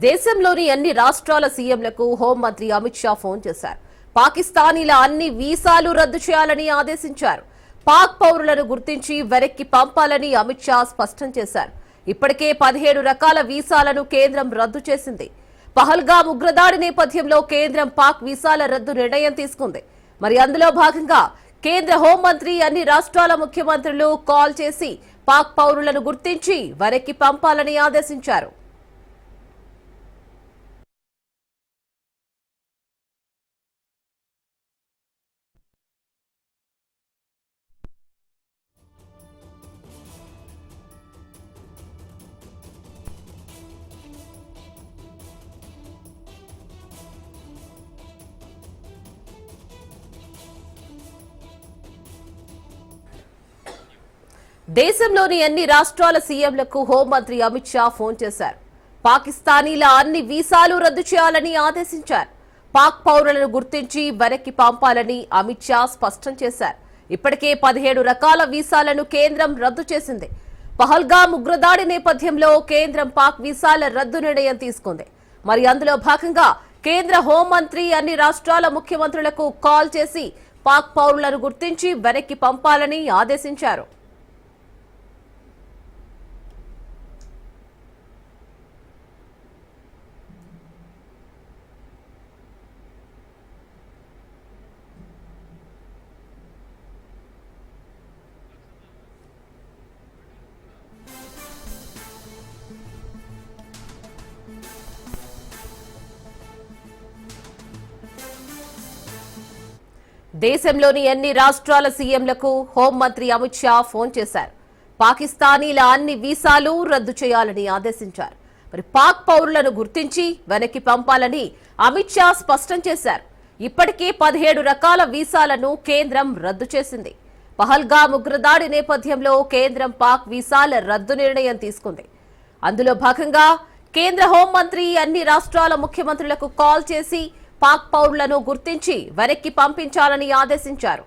దేశంలోని అన్ని రాష్ట్రాల సీఎంలకు హోంమంత్రి అమిత్ షా ఫోన్ చేశారు. పాకిస్తానీల అన్ని వీసాలు రద్దు చేయాలని ఆదేశించారు. పాక్ పౌరులను గుర్తించి వెనక్కి పంపాలని అమిత్ షా స్పష్టం చేశారు. ఇప్పటికే 17 రకాల వీసాలను కేంద్రం రద్దు చేసింది. పహల్గామ్ ఉగ్రదాడి నేపథ్యంలో కేంద్రం పాక్ వీసాల రద్దు నిర్ణయం తీసుకుంది. మరి అందులో భాగంగా కేంద్ర హోంమంత్రి అన్ని రాష్ట్రాల ముఖ్యమంత్రులు కాల్ చేసి పాక్ పౌరులను గుర్తించి వెనక్కి పంపాలని ఆదేశించారు. దేశంలోని అన్ని రాష్ట్రాల సీఎంలకు హోంమంత్రి అమిత్ షా ఫోన్ చేశారు. పాకిస్తానీల అన్ని వీసాలు రద్దు చేయాలని ఆదేశించారు. పాక్ పౌరులను గుర్తించి వెనక్కి పంపాలని అమిత్ షా స్పష్టం చేశారు. ఇప్పటికే 17 రకాల వీసాలను కేంద్రం రద్దు చేసింది. పహల్గామ్ ఉగ్రదాడి నేపథ్యంలో కేంద్రం పాక్ వీసాల రద్దు నిర్ణయం తీసుకుంది. మరి అందులో భాగంగా కేంద్ర హోంమంత్రి అన్ని రాష్ట్రాల ముఖ్యమంత్రులకు కాల్ చేసి పాక్ పౌరులను గుర్తించి వెనక్కి పంపాలని ఆదేశించారు. దేశంలోని అన్ని రాష్ట్రాల సీఎంలకు హోంమంత్రి అమిత్ షా ఫోన్ చేశారు. పాకిస్తానీల అన్ని వీసాలు రద్దు చేయాలని ఆదేశించారు. మరి పాక్ పౌరులను గుర్తించి వెనక్కి పంపాలని అమిత్ షా స్పష్టం చేశారు. ఇప్పటికే 17 రకాల వీసాలను కేంద్రం రద్దు చేసింది. పహల్గామ్ ఉగ్రదాడి నేపథ్యంలో కేంద్రం పాక్ వీసాల రద్దు నిర్ణయం తీసుకుంది. అందులో భాగంగా కేంద్ర హోంమంత్రి అన్ని రాష్ట్రాల ముఖ్యమంత్రులకు కాల్ చేసి పాక్ పౌరులను గుర్తించి వెనక్కి పంపించాలని ఆదేశించారు.